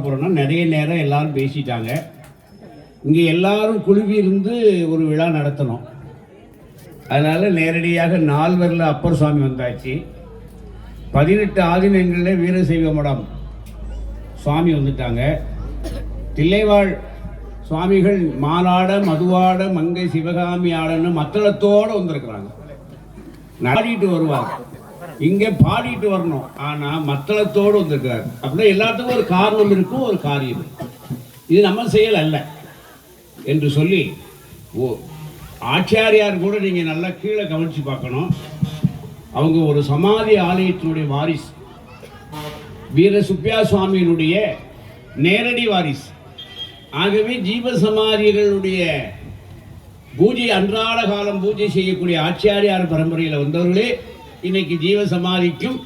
போகிறோன்னா நிறைய நேரம் எல்லாரும் பேசிட்டாங்க. இங்கே எல்லாரும் குழுவி இருந்து ஒரு விழா நடத்தணும். அதனால் நேரடியாக நால்வரில் அப்பர் சுவாமி வந்தாச்சு. 18 ஆதீனங்களில் வீரசைவ மடம் சுவாமி வந்துட்டாங்க. தில்லைவாழ் சுவாமிகள் மாலாட மதுவாட மங்கை சிவகாமி ஆடன்னு மத்தளத்தோடு வந்திருக்கிறாங்க. பாடிட்டு வருவாங்க, இங்கே பாடிட்டு வரணும். ஆனால் மத்தளத்தோடு வந்திருக்கிறார். அப்படின்னா எல்லாத்துக்கும் ஒரு காரணம் இருக்கும், ஒரு காரியம். இது நம்ம செயல் அல்ல என்று சொல்லி ஆச்சாரியார் கூட நீங்கள் நல்லா கீழே கவனித்து பார்க்கணும். அவங்க ஒரு சமாதி ஆலயத்தினுடைய வாரிசு, வீர சுப்பியா சுவாமியினுடைய நேரடி வாரிசு. ஆகவே ஜீவ சமாதிகளுடைய பூஜை அன்றாட காலம் பூஜை செய்யக்கூடிய ஆச்சாரியார் பரம்பரையில் வந்தவர்களே இன்னைக்கு ஜீவ சமாதிக்கும்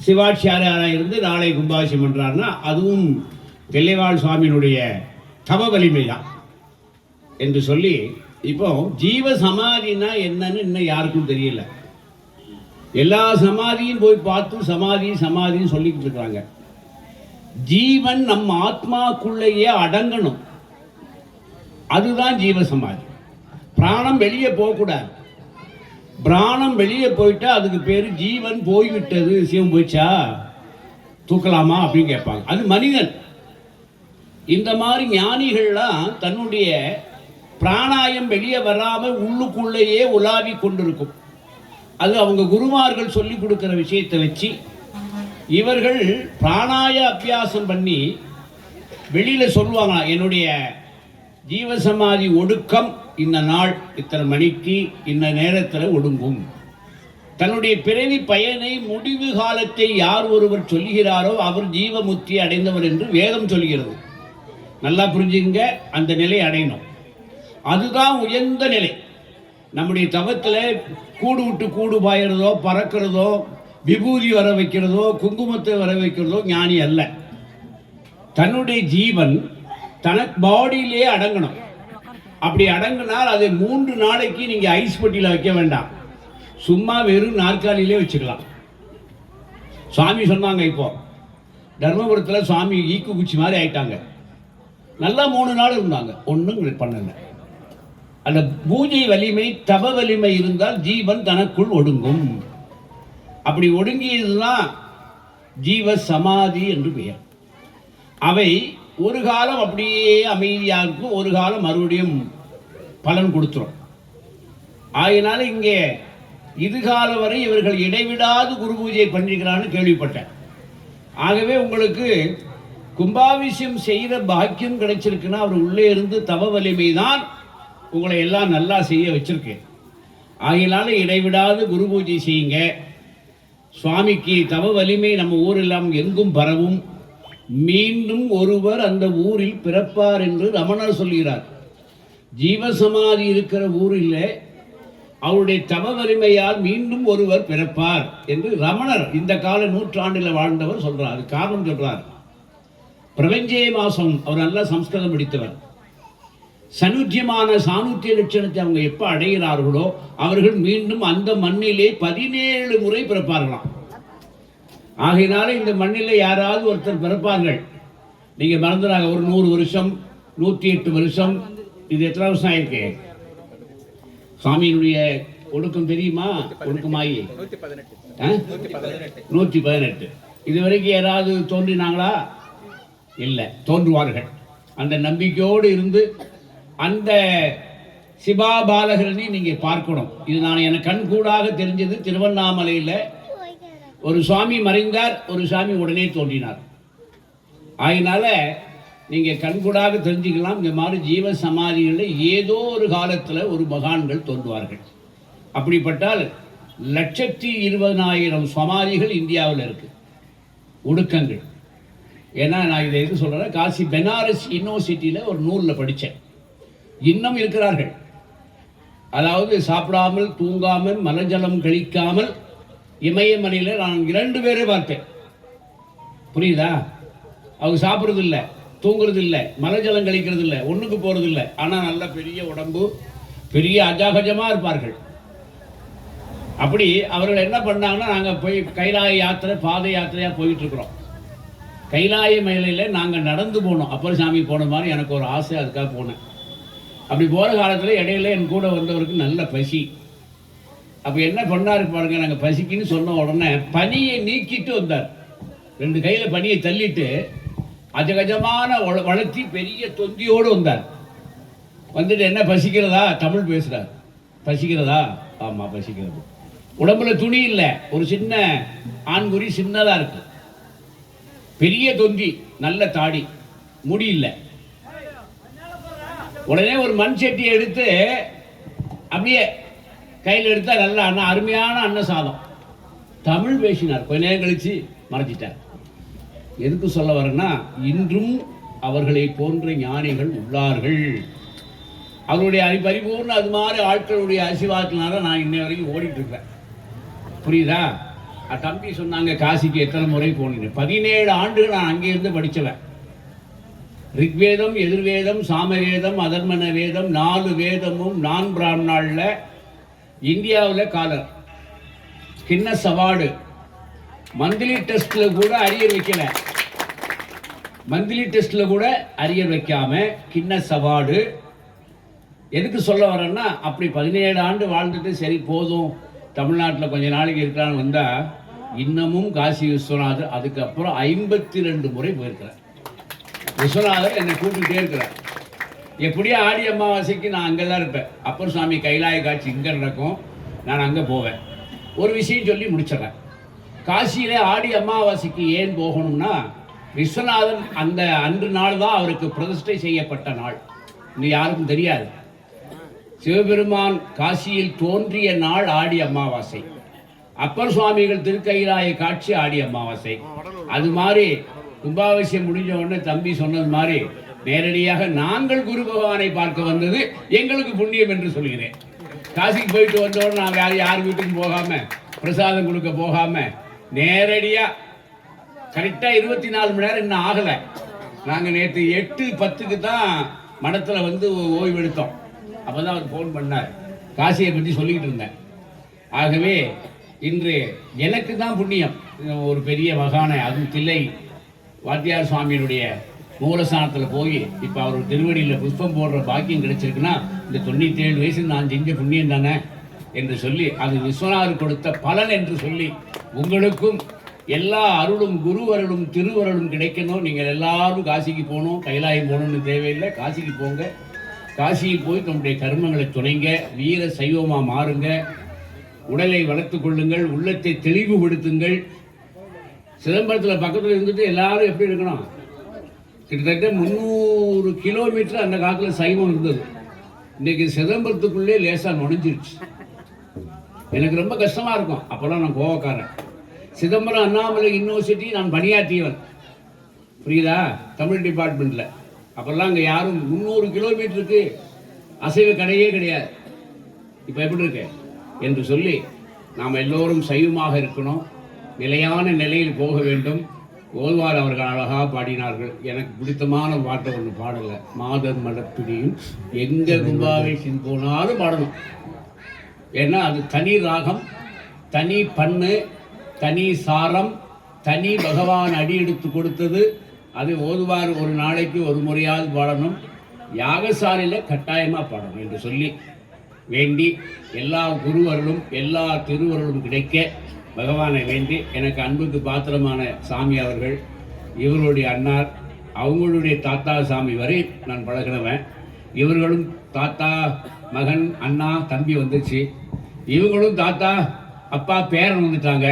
சிவாச்சாரியாராக இருந்து நாளை கும்பாபிஷேகம் பண்ணுறாருன்னா அதுவும் தில்லைவாழ் சுவாமியினுடைய தவ வலிமை தான் என்று சொல்லி, இப்போ ஜீவ சமாதினா என்னன்னு இன்னும் யாருக்கும் தெரியல. எல்லா சமாதியும் போய் பார்த்து சமாதின்னு சொல்லிக்கிட்டு இருக்கிறாங்க. ஜீவன் நம்ம ஆத்மாக்குள்ளேயே அடங்கணும், அதுதான் ஜீவ சமாதி. பிராணம் வெளியே போகக்கூடாது. பிராணம் வெளியே போயிட்டா அதுக்கு பேர் ஜீவன் போய்விட்டது, சிவம் போயிச்சா தூக்கலாமா அப்படின்னு கேட்பாங்க. அது மனிதன். இந்த மாதிரி ஞானிகள்லாம் தன்னுடைய பிராணாயம் வெளியே வராமல் உள்ளுக்குள்ளேயே உலாவி கொண்டிருக்கும். அது அவங்க குருமார்கள் சொல்லி கொடுக்குற விஷயத்தை வச்சு இவர்கள் பிராணாய அபியாசம் பண்ணி வெளியில் சொல்லுவாங்க, என்னுடைய ஜீவசமாதி ஒடுக்கம் இந்த நாள் இத்தனை மணிக்கு இந்த நேரத்தில் ஒடுங்கும். தன்னுடைய பிறவி பயனை முடிவு காலத்தை யார் ஒருவர் சொல்லுகிறாரோ அவர் ஜீவமுக்தி அடைந்தவர் என்று வேதம் சொல்கிறது. நல்லா புரிஞ்சுங்க, அந்த நிலை அடையணும். அதுதான் உயர்ந்த நிலை. நம்முடைய தவத்தில் கூடு விட்டு கூடு பாயறதோ பறக்கிறதோ விபூதி வர வைக்கிறதோ குங்குமத்தை வர வைக்கிறதோ ஞானி அல்ல. தன்னுடைய ஜீவன் தனக்கு பாடியிலே அடங்கணும். அப்படி அடங்கினால் அதை 3 நாளைக்கு நீங்கள் ஐஸ் பெட்டியில் வைக்க வேண்டாம், சும்மா வெறும் நாற்காலியிலே வச்சுக்கலாம். சுவாமி சொன்னாங்க, இப்போ தர்மபுரத்தில் சுவாமி ஈக்கு குச்சி மாதிரி ஆயிட்டாங்க. நல்லா 3 நாள் இருந்தாங்க, ஒன்றும் பண்ணலை. அந்த பூஜை வலிமை தவ வலிமை இருந்தால் ஜீவன் தனக்குள் ஒடுங்கும். அப்படி ஒடுங்கியதுதான் ஜீவ சமாதி என்று பெயர். அவை ஒரு காலம் அப்படியே அமைதியாக இருக்கும், ஒரு காலம் மறுபடியும் பலன் கொடுத்துரும். ஆகினால இங்கே இதுகாலம் வரை இவர்கள் இடைவிடாது குரு பூஜை பண்ணிக்கிறான்னு கேள்விப்பட்டேன். ஆகவே உங்களுக்கு கும்பாபிஷேகம் செய்கிற பாக்கியம் கிடைச்சிருக்குன்னா அவர் உள்ளே இருந்து தவ வலிமை தான் உங்களை எல்லாம் நல்லா செய்ய வச்சிருக்கேன். ஆகினால இடைவிடாது குரு பூஜை செய்யுங்க. சுவாமிக்கு தவ வலிமை நம்ம ஊரெல்லாம் எங்கும் பரவும். மீண்டும் ஒருவர் அந்த ஊரில் பிறப்பார் என்று ரமணர் சொல்கிறார். ஜீவசமாதி இருக்கிற ஊரில் அவருடைய தவ வலிமையால் மீண்டும் ஒருவர் பிறப்பார் என்று ரமணர் இந்த கால நூற்றாண்டில் வாழ்ந்தவர் சொல்றார். அது காரணம் சொல்றார். பிரபஞ்சே மாசம் அவர் நல்லா சம்ஸ்கிருதம் படித்தவர். சனுஜ்யமான சாணுத்திய லட்சணத்தை அவங்க எப்போ அடைகிறார்களோ அவர்கள் மீண்டும் அந்த மண்ணிலே 17 முறை பிறப்பார்களாம். ஆகையினால இந்த மண்ணில் யாராவது ஒருத்தர் பிறப்பார்கள். நீங்கள் மறந்துடாங்க, ஒரு 100 வருஷம் 108 வருஷம், இது எத்தனை வருஷம் ஆயிருக்கு? சுவாமியினுடைய ஒடுக்கம் தெரியுமா? ஒடுக்கமாகி 118. இது வரைக்கும் யாராவது தோன்றினாங்களா? இல்லை, தோன்றுவார்கள். அந்த நம்பிக்கையோடு இருந்து அந்த சிவா பாலகரனை நீங்கள் பார்க்கணும். இது நான் எனக்கு கண்கூடாக தெரிஞ்சது. திருவண்ணாமலையில் ஒரு சுவாமி மறைந்தார், ஒரு சுவாமி உடனே தோன்றினார். அதனால நீங்கள் கண்கூடாக தெரிஞ்சுக்கலாம். இந்த மாதிரி ஜீவ சமாதிகளில் ஏதோ ஒரு காலத்தில் ஒரு மகான்கள் தோன்றுவார்கள். அப்படிப்பட்டால் 1,20,000 சமாதிகள் இந்தியாவில் இருக்குது, ஒடுக்கங்கள். ஏன்னா நான் இதை எது சொல்கிறேன், காசி பெனாரஸ் யூனிவர்சிட்டியில் ஒரு நூலில் படித்தேன். இன்னும் இருக்கிறார்கள். அதாவது சாப்பிடாமல் தூங்காமல் மலஜலம் கழிக்காமல் இமயமலையில் நான் 2 பேரை பார்த்தேன். புரியுதா? அவங்க சாப்பிட்றது இல்லை, தூங்குறது இல்லை, மலஜலம் கழிக்கிறது இல்லை, ஒன்றுக்கு போகிறது இல்லை. ஆனால் நல்ல பெரிய உடம்பு, பெரிய அஜாகஜமாக இருப்பார்கள். அப்படி அவர்கள் என்ன பண்ணாங்கன்னா, நாங்கள் போய் கைலாய யாத்திரை பாத யாத்திரையாக போயிட்டுருக்குறோம். கைலாய மலையில் நாங்கள் நடந்து போனோம். அப்பர் சாமி போன மாதிரி எனக்கு ஒரு ஆசை, அதுக்காக போனேன். அப்படி போகிற காலத்தில் இடையில என் கூட வந்தவருக்கு நல்ல பசி. அப்போ என்ன பண்ணாரு பாருங்க, நாங்கள் பசிக்குன்னு சொன்ன உடனே பனியை நீக்கிட்டு வந்தார். 2 கையில் பனியை தள்ளிட்டு அஜகஜமான வளர்த்தி பெரிய தொந்தியோடு வந்தார். வந்துட்டு என்ன பசிக்கிறதா, தமிழ் பேசுகிறார். பசிக்கிறதா? ஆமாம் பசிக்கிறது. உடம்புல துணி இல்லை, ஒரு சின்ன ஆண்குறி சின்னதாக இருக்கு, பெரிய தொந்தி, நல்ல தாடி, முடி இல்லை. உடனே ஒரு மண் சட்டியை எடுத்து அப்படியே கையில் எடுத்தா நல்ல அண்ணன், அருமையான அன்ன சாதம். தமிழ் பேசினார். கொஞ்ச நேரம் கழிச்சு மறைச்சிட்டார். எதுக்கு சொல்ல வரேன்னா, இன்றும் அவர்களை போன்ற ஞானிகள் உள்ளார்கள். அவருடைய பரிபூர்ண அது மாதிரி ஆட்களுடைய ஆசீர்வாதத்தினால நான் இன்னை வரைக்கும் ஓடிட்டு இருக்கிறேன். புரியுதா? தம்பி சொன்னாங்க காசிக்கு எத்தனை முறை போனீங்க. 17 ஆண்டுகள் நான் அங்கே இருந்து படித்தவன். ரிக்வேதம், எதிர்வேதம், சாமவேதம், அதர்மன வேதம், 4 வேதமும் நான் பிராமணாவில் இந்தியாவில் காலர். கின்னஸ் அவார்டு, மந்த்லி டெஸ்ட்டில் கூட அரியர் வைக்கல. மந்த்லி டெஸ்ட்டில் கூட அரியர் வைக்காம கின்னஸ் அவார்டு. எதுக்கு சொல்ல வரேன்னா, அப்படி 17 ஆண்டு வாழ்ந்துட்டு சரி போதும் தமிழ்நாட்டில் கொஞ்ச நாளைக்கு இருக்கிறான்னு வந்தால், இன்னமும் காசி விஸ்வநாதர் அதுக்கப்புறம் 52 முறை போயிருக்கிறார். விஸ்வநாதர் என்னை கூப்பிட்டுட்டே இருக்கிறார். எப்படியோ ஆடி அமாவாசைக்கு நான் அங்கே தான் இருப்பேன். அப்பர் சுவாமி கைலாய காட்சி இங்கே நடக்கும், நான் அங்கே போவேன். ஒரு விஷயம் சொல்லி முடிச்சிடறேன். காசியிலே ஆடி அமாவாசைக்கு ஏன் போகணும்னா, விஸ்வநாதன் அந்த அன்று நாள் தான் அவருக்கு பிரதிஷ்டை செய்யப்பட்ட நாள். இன்னும் யாருக்கும் தெரியாது. சிவபெருமான் காசியில் தோன்றிய நாள் ஆடி அமாவாசை. அப்பர் சுவாமிகள் திருக்கைலாய காட்சி ஆடி அமாவாசை. அது மாதிரி கும்பாபிஷேகம் முடிஞ்ச உடனே தம்பி சொன்னது மாதிரி நேரடியாக நாங்கள் குரு பகவானை பார்க்க வந்தது எங்களுக்கு புண்ணியம் என்று சொல்கிறேன். காசிக்கு போயிட்டு வந்தோட நான் வேற யார் வீட்டுக்கும் போகாம, பிரசாதம் கொடுக்க போகாம, நேரடியா கரெக்டா 24 மணி நேரம் இன்னும் ஆகலை. நாங்கள் நேற்று 8:10க்கு தான் மடத்தில் வந்து ஓய்வு எடுத்தோம். அப்போ தான் அவர் ஃபோன் பண்ணார். காசியை பற்றி சொல்லிக்கிட்டு இருந்தேன். ஆகவே இன்று எனக்கு தான் புண்ணியம். ஒரு பெரிய மகானை, அதுவும் தில்லை வாத்தியார் சுவாமியினுடைய மூலஸ்தானத்தில் போய் இப்போ அவர் திருவடியில் புஷ்பம் போடுற பாக்கியம் கிடைச்சிருக்குன்னா, இந்த 97 வயசில் நான் செஞ்ச புண்ணியம் தானே என்று சொல்லி, அது விஸ்வநாதர் கொடுத்த பலன் என்று சொல்லி, உங்களுக்கும் எல்லா அருளும் குரு அருளும் திருவருளும் கிடைக்கணும். நீங்கள் எல்லாரும் காசிக்கு போகணும், கைலாயம் போகணும்னு தேவையில்லை. காசிக்கு போங்க. காசியில் போய் தன்னுடைய கர்மங்களை துணைங்க, வீர சைவமாக மாறுங்க, உடலை வளர்த்து கொள்ளுங்கள், உள்ளத்தை தெளிவுபடுத்துங்கள். சிதம்பரத்தில் பக்கத்தில் இருந்துட்டு எல்லாரும் எப்படி இருக்கணும், கிட்டத்தட்ட 300 கிலோமீட்டர் அந்த காலத்தில் சைவம் இருந்தது. இன்றைக்கி சிதம்பரத்துக்குள்ளே லேசாக நுழைஞ்சிருச்சு. எனக்கு ரொம்ப கஷ்டமாக இருக்கும். அப்போல்லாம் நான் கோவக்காரன். சிதம்பரம் அண்ணாமலை யூனிவர்சிட்டி நான் பணியாற்றியவன். புரியுதா? தமிழ் டிபார்ட்மெண்ட்டில். அப்போல்லாம் அங்கே யாரும் 300 கிலோமீட்டருக்கு அசைவ கடையே கிடையாது. இப்போ எப்படி இருக்கு என்று சொல்லி நாம் எல்லோரும் சைவமாக இருக்கணும், நிலையான நிலையில் போக வேண்டும். ஓல்வார் அவர்கள் அழகாக பாடினார்கள். எனக்கு பிடித்தமான பாட்டை ஒன்று பாடலை, மாதர் மடப்பிடியும் எங்கே கும்பாபிஷேகம் போனாலும் பாடணும். ஏன்னா அது தனி ராகம், தனி பண்ணு, தனி சாரம், தனி பகவான் அடி எடுத்து கொடுத்தது. அது ஓதுவார் ஒரு நாளைக்கு ஒரு முறையாவது பாடணும், யாகசாலையில் கட்டாயமாக பாடணும் என்று சொல்லி வேண்டி, எல்லா குருவர்களும் எல்லா திருவர்களும் கிடைக்க பகவானை வேண்டி, எனக்கு அன்புக்கு பாத்திரமான சாமி அவர்கள், இவருடைய அண்ணார், அவங்களுடைய தாத்தா சாமி வரை நான் பழகினவன். இவர்களும் தாத்தா மகன் அண்ணா தம்பி வந்துச்சு, இவங்களும் தாத்தா அப்பா பேரன் வந்துட்டாங்க.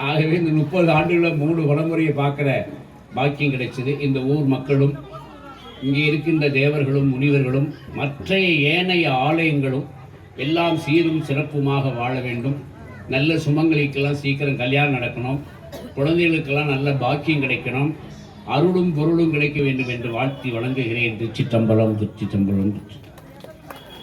ஆகவே இந்த 30 ஆண்டுகளில் 3 தலைமுறையை பார்க்குற பாக்கியம் கிடைச்சது. இந்த ஊர் மக்களும், இங்கே இருக்கின்ற தேவர்களும் முனிவர்களும் மற்ற ஏனைய ஆலயங்களும் எல்லாம் சீரும் சிறப்புமாக வாழ வேண்டும். நல்ல சுமங்கலிக்கெல்லாம் சீக்கிரம் கல்யாணம் நடக்கணும், குழந்தைகளுக்கெல்லாம் நல்ல பாக்கியம் கிடைக்கணும், அருளும் பொருளும் கிடைக்க வேண்டும் என்று வாழ்த்தி வணங்குகிறேன். திருச்சிற்றம்பலம், திருச்சிற்றம்பலம்.